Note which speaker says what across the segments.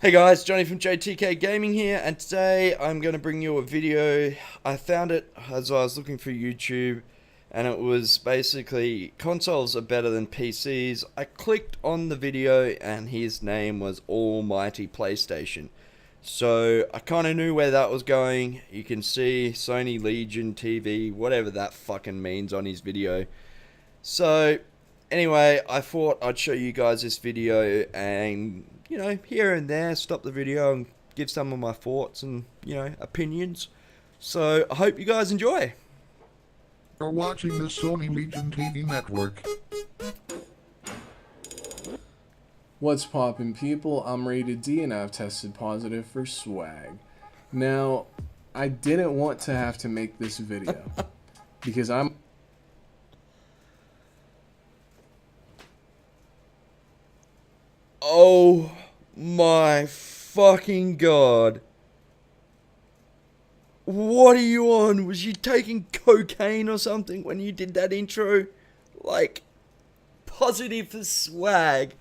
Speaker 1: Hey guys, Johnny from JTK Gaming here, and today I'm going to bring you a video. I found it as I was looking for YouTube, and it was basically consoles are better than PCs. I clicked on the video, and his name was Almighty PlayStation. So I kind of knew where that was going. You can see Sony Legion TV, whatever that fucking means on his video. So anyway, I thought I'd show you guys this video and, here and there, stop the video and give some of my thoughts and, opinions. So I hope you guys enjoy.
Speaker 2: You're watching the Sony Legion TV network.
Speaker 3: What's poppin', people? I'm Rated D and I've tested positive for swag. Now, I didn't want to have to make this video because I'm
Speaker 1: Oh my fucking god. What are you on? Was you taking cocaine or something when you did that intro? Like, positive for swag.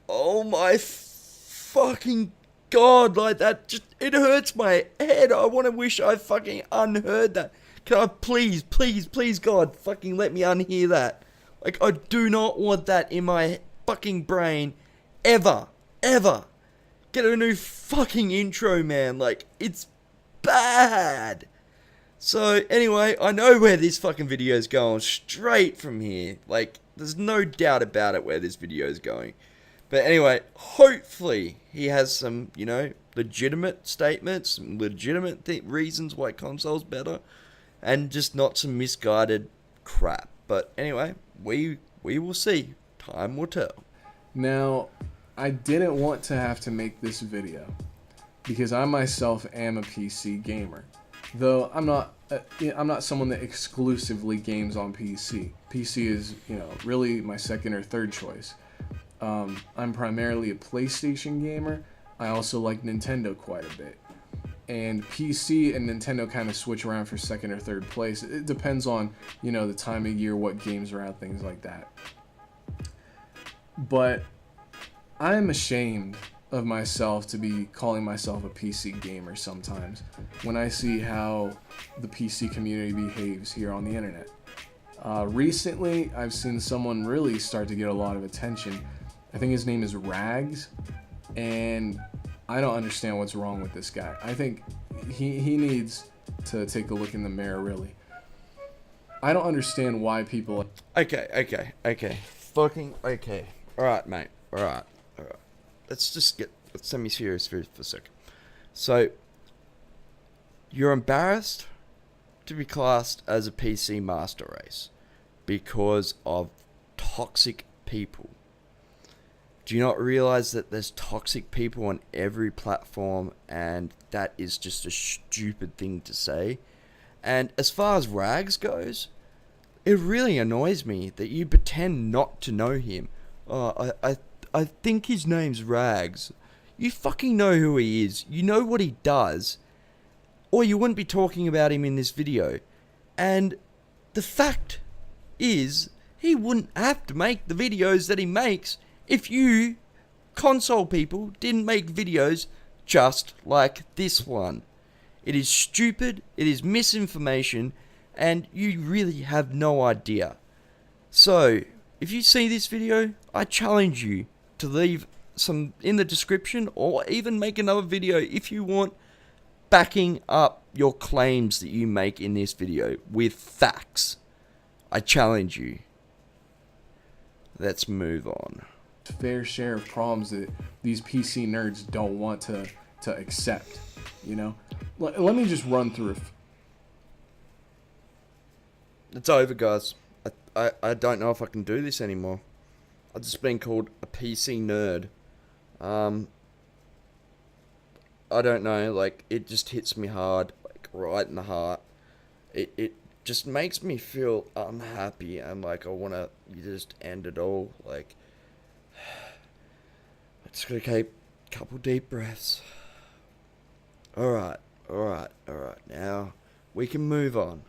Speaker 1: Oh my fucking god, like that just, it hurts my head. I want to wish I fucking unheard that. Can I please, God, fucking let me unhear that. Like, I do not want that in my fucking brain ever. Get a new fucking intro, man. Like, it's bad. So, anyway, I know where this fucking video is going. Straight from here. Like, there's no doubt about it where this video is going. But anyway, hopefully he has some, legitimate statements, some legitimate reasons why console's better, and just not some misguided crap. But anyway, we will see. Time will tell.
Speaker 3: Now, I didn't want to have to make this video because I myself am a PC gamer. Though I'm not someone that exclusively games on PC. PC is, really my second or third choice. I'm primarily a PlayStation gamer. I also like Nintendo quite a bit. And PC and Nintendo kind of switch around for second or third place. It depends on, the time of year, what games are out, things like that. But I'm ashamed of myself to be calling myself a PC gamer sometimes when I see how the PC community behaves here on the internet. Recently, I've seen someone really start to get a lot of attention. I think his name is Rags, and I don't understand what's wrong with this guy. I think he needs to take a look in the mirror, really. I don't understand why people...
Speaker 1: Okay. Fucking okay. Alright, mate. Alright. Let's be serious for a second. So, you're embarrassed to be classed as a PC master race because of toxic people. Do you not realize that there's toxic people on every platform, and that is just a stupid thing to say? And as far as Rags goes, it really annoys me that you pretend not to know him. I think his name's Rags. You fucking know who he is. You know what he does. Or you wouldn't be talking about him in this video. And the fact is, he wouldn't have to make the videos that he makes if you, console people, didn't make videos just like this one. It is stupid, it is misinformation, and you really have no idea. So, if you see this video, I challenge you to leave some in the description, or even make another video if you want, backing up your claims that you make in this video with facts. I challenge you. Let's move on.
Speaker 3: fair share of problems that these PC nerds don't want to accept, Let me just run through.
Speaker 1: It's over, guys. I don't know if I can do this anymore. I've just been called a PC nerd. I don't know, like, it just hits me hard, like, right in the heart. It just makes me feel unhappy, and, like, I want to just end it all. Like, I just gotta take a couple deep breaths. Alright. Now, we can move on.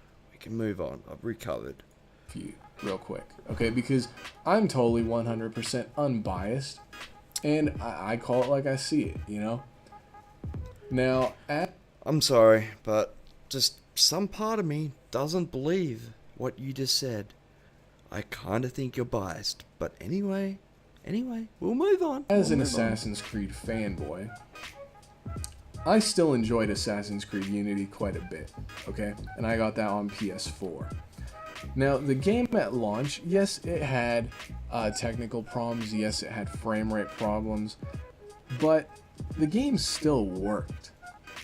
Speaker 1: I've recovered.
Speaker 3: For you real quick, okay? Because I'm totally 100% unbiased, And I call it like I see it, you know? Now,
Speaker 1: I'm sorry, but just some part of me doesn't believe what you just said. I kind of think you're biased, but anyway, we'll move on.
Speaker 3: as
Speaker 1: We'll
Speaker 3: an
Speaker 1: move on.
Speaker 3: Assassin's Creed fanboy, I still enjoyed Assassin's Creed Unity quite a bit, okay? And I got that on PS4. Now, the game at launch, yes, it had technical problems, yes, it had frame rate problems, but the game still worked.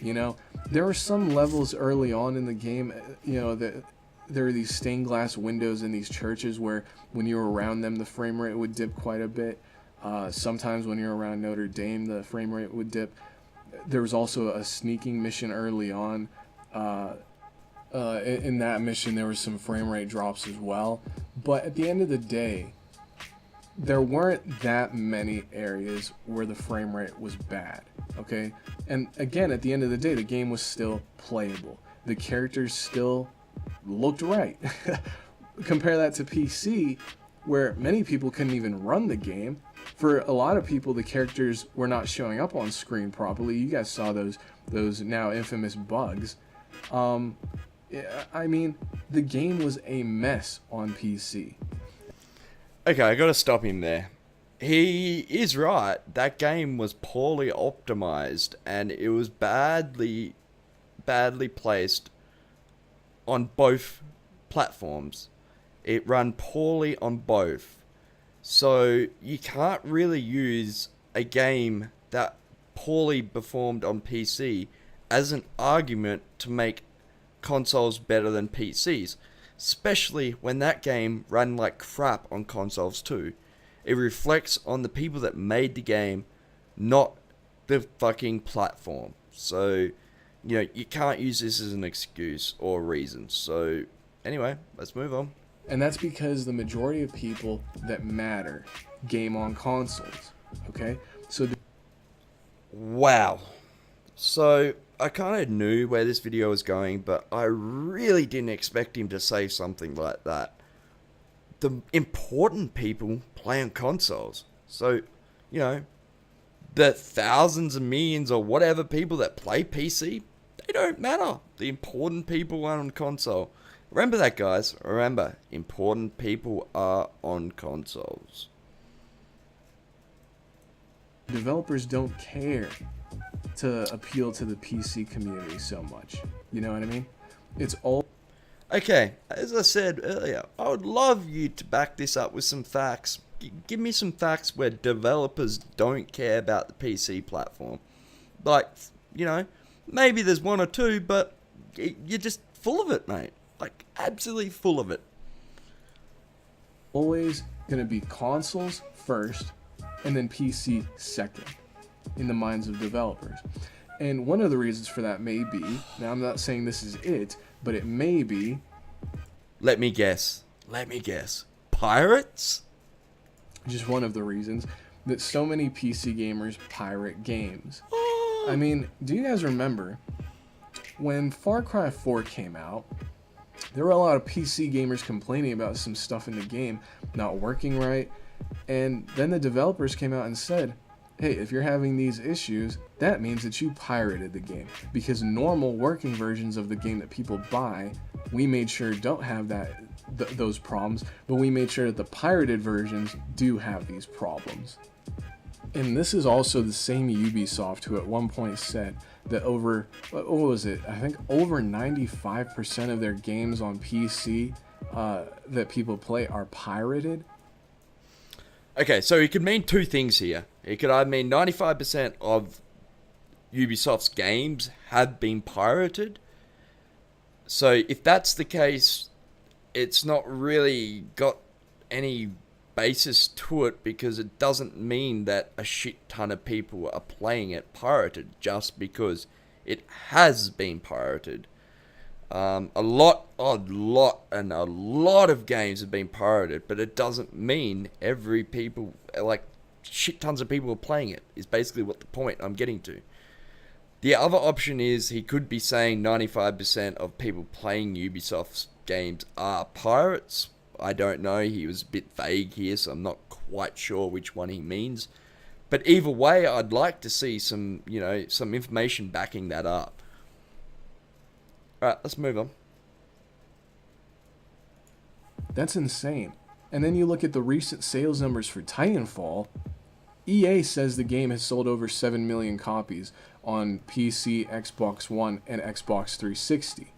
Speaker 3: You know, there were some levels early on in the game, you know, that there were these stained glass windows in these churches where when you were around them, the frame rate would dip quite a bit. Sometimes when you're around Notre Dame, the frame rate would dip. There was also a sneaking mission early on. In that mission, there was some frame rate drops as well. But at the end of the day, there weren't that many areas where the frame rate was bad, okay? And again, at the end of the day, the game was still playable. The characters still looked right. Compare that to PC, where many people couldn't even run the game. For a lot of people, the characters were not showing up on screen properly. You guys saw those now infamous bugs. I mean, the game was a mess on PC.
Speaker 1: Okay, I gotta stop him there. He is right. That game was poorly optimized and it was badly placed on both platforms. It ran poorly on both. So you can't really use a game that poorly performed on PC as an argument to make consoles better than PCs. Especially when that game ran like crap on consoles too. It reflects on the people that made the game, not the fucking platform. So, you know, you can't use this as an excuse or reason. So, anyway, let's move on.
Speaker 3: And that's because the majority of people that matter game on consoles. Okay? So
Speaker 1: Wow. So, I kind of knew where this video was going, but I really didn't expect him to say something like that. The important people play on consoles. So, you know, the thousands of millions or whatever people that play PC, they don't matter. The important people are on console. Remember that, guys. Remember, important people are on consoles.
Speaker 3: developers don't care to appeal to the PC community so much. You know what I mean? It's all
Speaker 1: Okay, as I said earlier, I would love you to back this up with some facts. Give me some facts where developers don't care about the PC platform. Like, you know, maybe there's one or two, but you're just full of it, mate. Like, absolutely full of it.
Speaker 3: always going to be consoles first and then PC second in the minds of developers. And one of the reasons for that may be, now I'm not saying this is it, but it may be...
Speaker 1: Let me guess. Pirates?
Speaker 3: Just one of the reasons that so many PC gamers pirate games. I mean, do you guys remember when Far Cry 4 came out? There were a lot of PC gamers complaining about some stuff in the game not working right, and then the developers came out and said, hey, if you're having these issues, that means that you pirated the game, because normal working versions of the game that people buy, we made sure don't have those problems, but we made sure that the pirated versions do have these problems. And this is also the same Ubisoft who at one point said that over 95% of their games on PC that people play are pirated.
Speaker 1: Okay, so it could mean two things here. It could either mean 95% of Ubisoft's games have been pirated. So if that's the case, it's not really got any basis to it, because it doesn't mean that a shit ton of people are playing it pirated just because it has been pirated. A lot of games have been pirated, but it doesn't mean shit tons of people are playing it, is basically what the point I'm getting to. The other option is he could be saying 95% of people playing Ubisoft's games are pirates. I don't know, he was a bit vague here, so I'm not quite sure which one he means. But either way, I'd like to see some, some information backing that up. Alright, let's move on.
Speaker 3: That's insane. And then you look at the recent sales numbers for Titanfall. EA says the game has sold over 7 million copies on PC, Xbox One, and Xbox 360.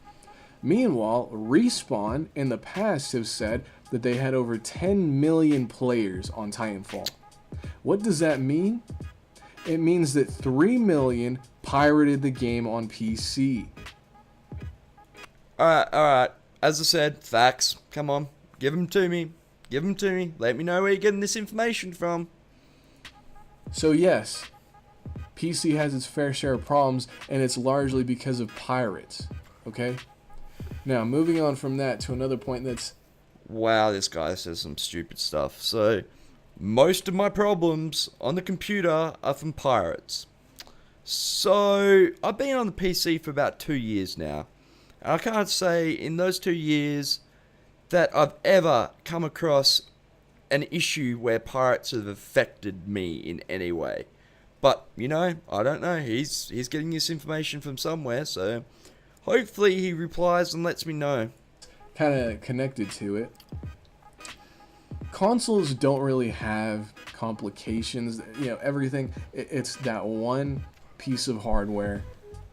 Speaker 3: Meanwhile, Respawn in the past have said that they had over 10 million players on Titanfall. What does that mean? It means that 3 million pirated the game on PC.
Speaker 1: Alright. As I said, facts. Come on. Give them to me. Give them to me. Let me know where you're getting this information from.
Speaker 3: So yes, PC has its fair share of problems, and it's largely because of pirates. Okay? Now, moving on from that to another point that's...
Speaker 1: Wow, this guy says some stupid stuff. So, most of my problems on the computer are from pirates. So, I've been on the PC for about 2 years now. And I can't say in those 2 years that I've ever come across an issue where pirates have affected me in any way. But, I don't know. He's getting this information from somewhere, so hopefully he replies and lets me know.
Speaker 3: Kind of connected to it. Consoles don't really have complications. Everything, it's that one piece of hardware,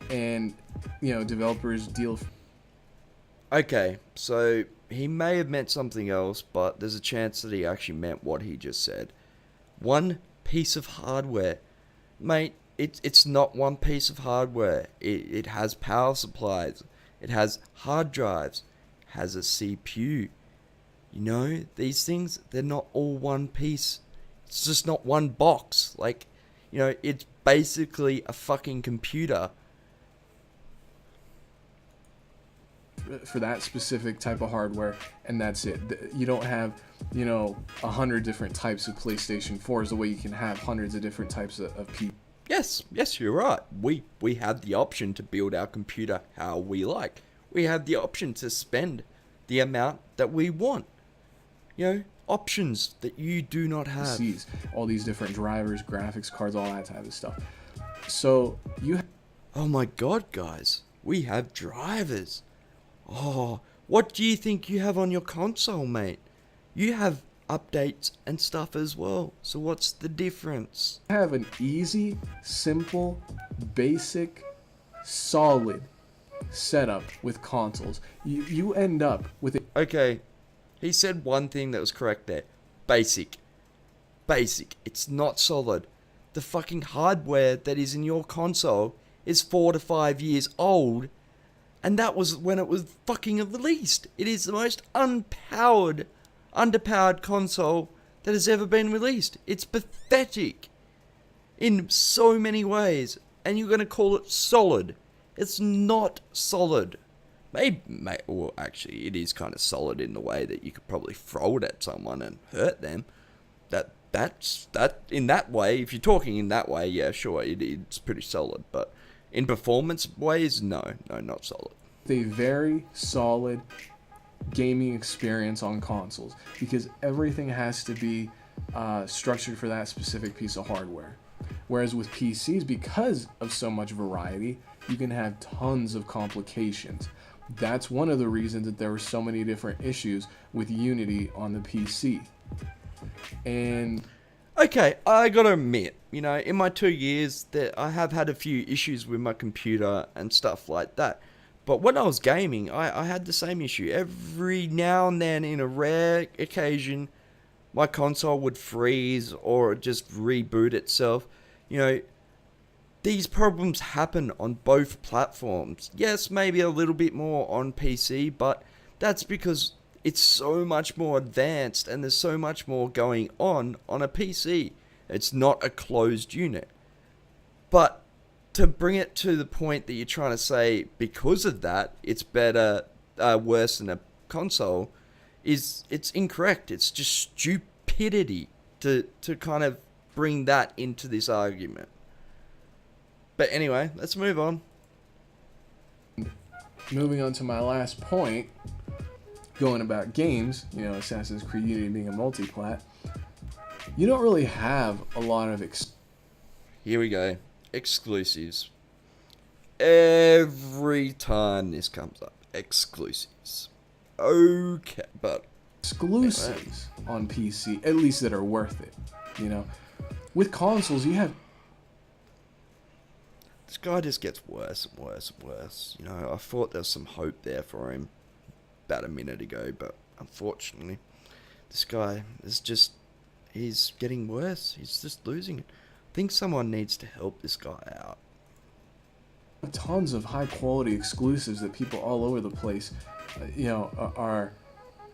Speaker 3: and, developers deal...
Speaker 1: Okay, so he may have meant something else, but there's a chance that he actually meant what he just said. One piece of hardware. Mate, it's not one piece of hardware. It has power supplies. It has hard drives. Has a CPU. These things, they're not all one piece. It's just not one box. It's basically a fucking computer.
Speaker 3: For that specific type of hardware, and that's it. You don't have 100 different types of PlayStation 4s the way you can have hundreds of different types of people.
Speaker 1: Yes, you're right. We have the option to build our computer how we like. We have the option to spend the amount that we want. Options that you do not have.
Speaker 3: All these different drivers, graphics cards, all that type of stuff. So
Speaker 1: oh my god, guys, we have drivers. Oh, what do you think you have on your console, mate? You have updates and stuff as well. So what's the difference?
Speaker 3: Have an easy, simple, basic, solid setup with consoles. You end up with it.
Speaker 1: Okay, he said one thing that was correct there. Basic. It's not solid. The fucking hardware that is in your console is 4 to 5 years old. And that was when it was fucking released. It is the most underpowered console that has ever been released. It's pathetic in so many ways. And you're going to call it solid. It's not solid. Well, actually, it is kind of solid in the way that you could probably throw it at someone and hurt them. That's in that way, if you're talking in that way, yeah, sure, it's pretty solid. But in performance ways, no, not solid.
Speaker 3: A very solid gaming experience on consoles, because everything has to be structured for that specific piece of hardware. Whereas with PCs, because of so much variety, you can have tons of complications. That's one of the reasons that there were so many different issues with Unity on the PC. And
Speaker 1: okay, I gotta admit, in my 2 years, that I have had a few issues with my computer and stuff like that. But when I was gaming, I had the same issue. Every now and then, in a rare occasion, my console would freeze or just reboot itself. These problems happen on both platforms. Yes, maybe a little bit more on PC, but that's because it's so much more advanced and there's so much more going on a PC. It's not a closed unit. But to bring it to the point that you're trying to say, because of that, it's worse than a console, it's incorrect. It's just stupidity to kind of bring that into this argument. But anyway, let's move on.
Speaker 3: Moving on to my last point, going about games, Assassin's Creed Unity being a multi-plat, you don't really have a lot of
Speaker 1: here we go. Exclusives. Every time this comes up, exclusives. Okay, but
Speaker 3: exclusives on PC, at least that are worth it. You know, with consoles, you have
Speaker 1: this guy just gets worse and worse and worse. You know, I thought there was some hope there for him about a minute ago, but unfortunately, this guy is just, he's getting worse. He's just losing it. I think someone needs to help this guy out.
Speaker 3: tons of high quality exclusives that people all over the place, are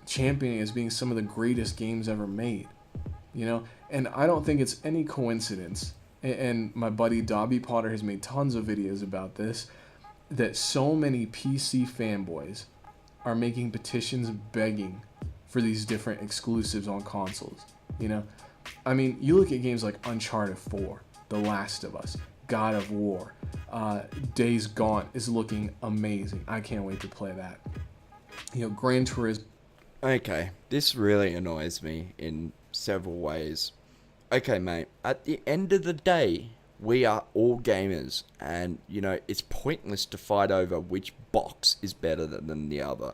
Speaker 3: championing as being some of the greatest games ever made. You know, and I don't think it's any coincidence. And my buddy Dobby Potter has made tons of videos about this, that so many PC fanboys are making petitions begging for these different exclusives on consoles. You know, I mean, you look at games like Uncharted 4, The Last of Us, God of War, Days Gone is looking amazing. I can't wait to play that. You know, Gran Turismo.
Speaker 1: Okay, this really annoys me in several ways. Okay, mate, at the end of the day, we are all gamers, and, you know, it's pointless to fight over which box is better than the other.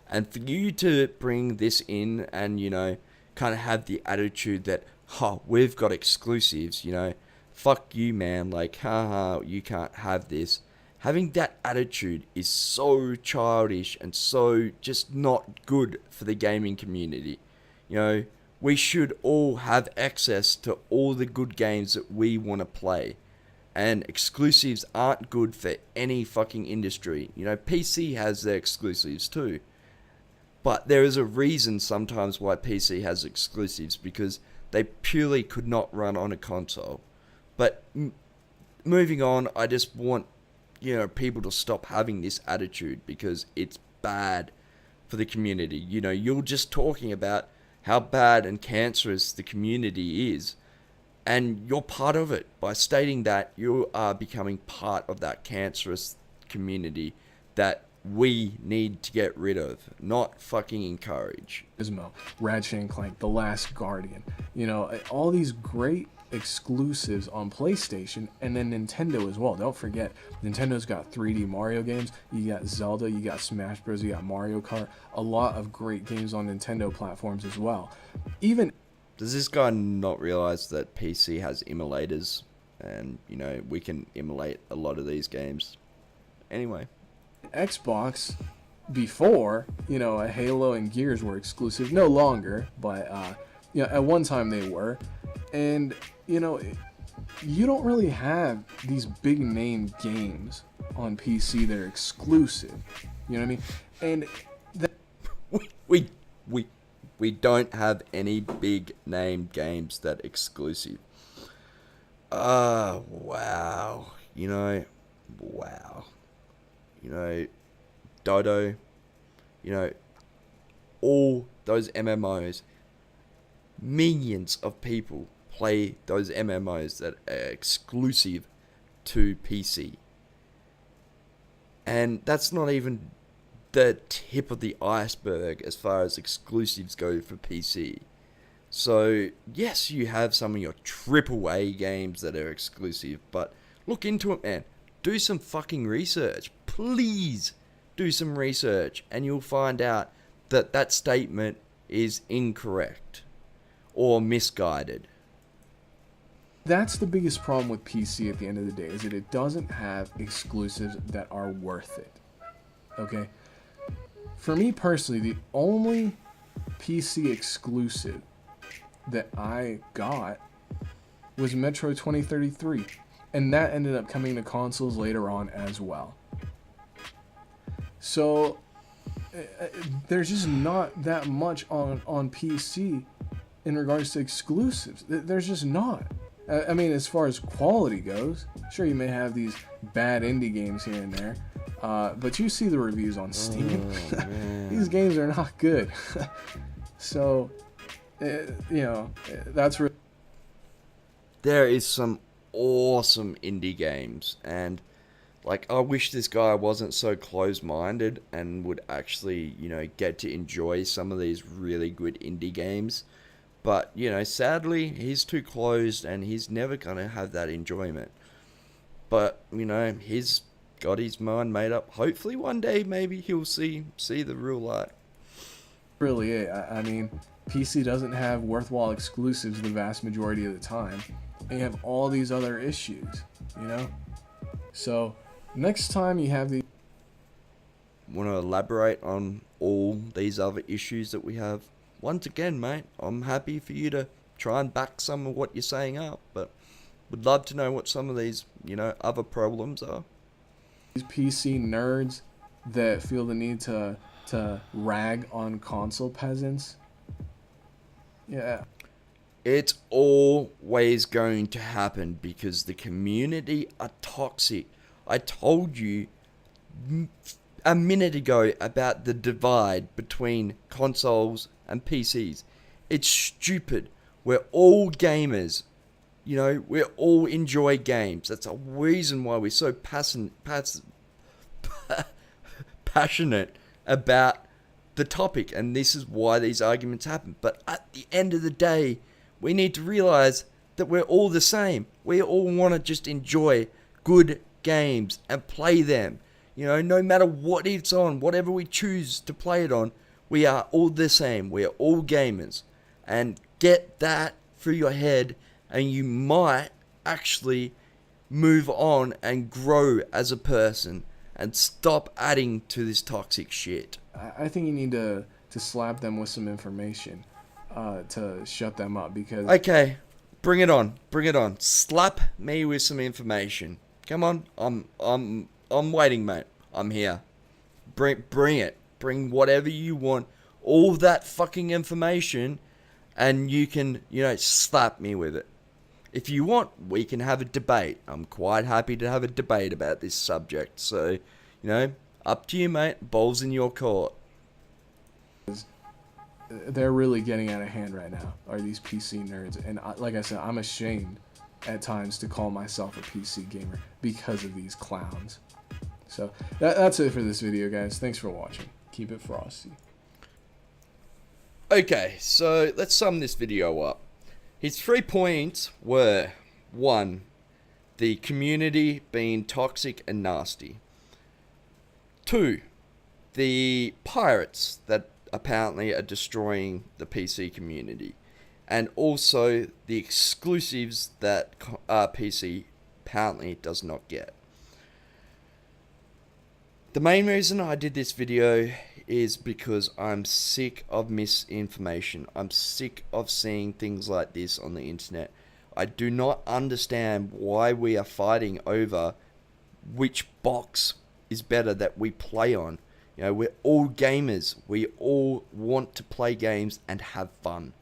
Speaker 1: And for you to bring this in and, you know, kind of have the attitude that, we've got exclusives, you know, fuck you, man, like, haha, you can't have this. Having that attitude is so childish and so just not good for the gaming community. You know, we should all have access to all the good games that we want to play. And exclusives aren't good for any fucking industry. You know, PC has their exclusives too. But there is a reason sometimes why PC has exclusives, because they purely could not run on a console. But moving on, I just want, you know, people to stop having this attitude, because it's bad for the community. You know, you're just talking about how bad and cancerous the community is, and you're part of it by stating that you are becoming part of that cancerous community that we need to get rid of, not fucking encourage.
Speaker 3: Ratchet and Clank, The Last Guardian, you know, all these great exclusives on PlayStation, and then Nintendo as well. Don't forget, Nintendo's got 3D Mario games, you got Zelda, you got Smash Bros, you got Mario Kart, a lot of great games on Nintendo platforms as well. Even
Speaker 1: does this guy not realize that PC has emulators, and, you know, we can emulate a lot of these games anyway?
Speaker 3: Xbox, before, you know, Halo and Gears were exclusive, no longer, but you know, at one time they were. And, you know, you don't really have these big name games on PC that are exclusive. You know what I mean? And
Speaker 1: we don't have any big name games that are exclusive. Wow. You know, wow. You know, Dodo, you know, all those MMOs, millions of people play those MMOs that are exclusive to PC. And that's not even the tip of the iceberg as far as exclusives go for PC. So, yes, you have some of your AAA games that are exclusive, but look into it, man. Do some fucking research. Please do some research, and you'll find out that that statement is incorrect or misguided.
Speaker 3: that's the biggest problem with PC at the end of the day, is that it doesn't have exclusives that are worth it. Okay? For me personally, the only PC exclusive that I got was Metro 2033, and that ended up coming to consoles later on as well. So there's just not that much on PC in regards to exclusives. There's just not. I mean, as far as quality goes, sure, you may have these bad indie games here and there, but you see the reviews on Steam. These games are not good. So, you know, that's where
Speaker 1: there is some awesome indie games, and like, I wish this guy wasn't so closed-minded and would actually, you know, get to enjoy some of these really good indie games. But, you know, sadly, he's too closed and he's never going to have that enjoyment. But, you know, he's got his mind made up. Hopefully one day maybe he'll see the real light.
Speaker 3: Really, I mean, PC doesn't have worthwhile exclusives the vast majority of the time. And you have all these other issues, you know? So, next time you have the...
Speaker 1: Want to elaborate on all these other issues that we have? Once again, mate, I'm happy for you to try and back some of what you're saying up, but would love to know what some of these, you know, other problems are.
Speaker 3: These PC nerds that feel the need to rag on console peasants. Yeah.
Speaker 1: It's always going to happen because the community are toxic. I told you a minute ago about the divide between consoles and PCs. It's stupid. We're all gamers. You know, we all enjoy games. That's a reason why we're so passionate about the topic, and this is why these arguments happen. But at the end of the day, we need to realize that we're all the same. We all want to just enjoy good games and play them. You know, no matter what it's on, whatever we choose to play it on, we are all the same. We are all gamers. And get that through your head, and you might actually move on and grow as a person and stop adding to this toxic shit.
Speaker 3: I think you need to slap them with some information to shut them up, because...
Speaker 1: Okay, bring it on. Bring it on. Slap me with some information. Come on. I'm waiting, mate. I'm here. Bring it. Bring whatever you want. All that fucking information, and you can, you know, slap me with it. If you want, we can have a debate. I'm quite happy to have a debate about this subject. So, you know, up to you, mate. Ball's in your court.
Speaker 3: They're really getting out of hand right now, are these PC nerds. And like I said, I'm ashamed at times to call myself a PC gamer because of these clowns. So that's it for this video, guys. Thanks for watching. Keep it frosty.
Speaker 1: Okay, so let's sum this video up. His 3 points were: 1, the community being toxic and nasty. 2, the pirates that apparently are destroying the PC community. And also the exclusives that PC apparently does not get. The main reason I did this video is because I'm sick of misinformation. I'm sick of seeing things like this on the internet. I do not understand why we are fighting over which box is better that we play on. You know, we're all gamers. We all want to play games and have fun.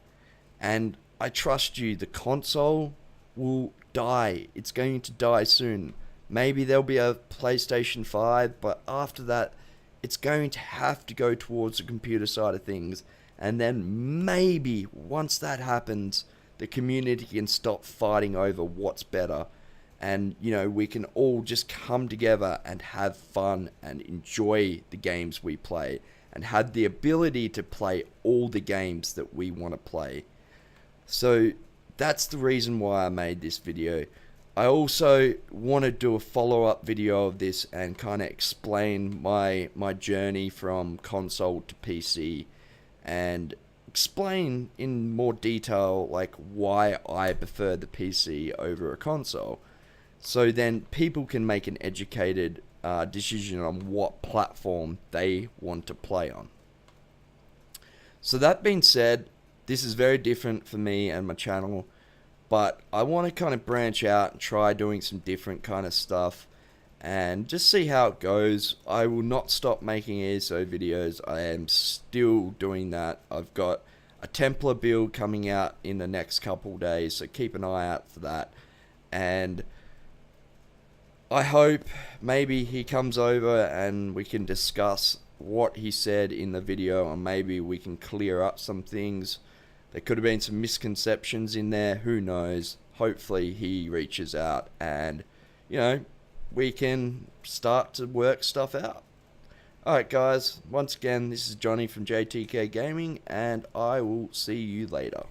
Speaker 1: And I trust you, the console will die. It's going to die soon. Maybe there'll be a PlayStation 5, but after that, it's going to have to go towards the computer side of things. And then maybe once that happens, the community can stop fighting over what's better. And, you know, we can all just come together and have fun and enjoy the games we play. And have the ability to play all the games that we want to play. So that's the reason why I made this video. I also want to do a follow-up video of this and kind of explain my journey from console to PC, and explain in more detail like why I prefer the PC over a console, so then people can make an educated decision on what platform they want to play on. So that being said, this is very different for me and my channel. But I want to kind of branch out and try doing some different kind of stuff and just see how it goes. I will not stop making ESO videos. I am still doing that. I've got a Templar build coming out in the next couple days, so keep an eye out for that. And I hope maybe he comes over and we can discuss what he said in the video, and maybe we can clear up some things. There could have been some misconceptions in there, who knows. Hopefully he reaches out and, you know, we can start to work stuff out. Alright guys, once again, this is Johnny from JTK Gaming, and I will see you later.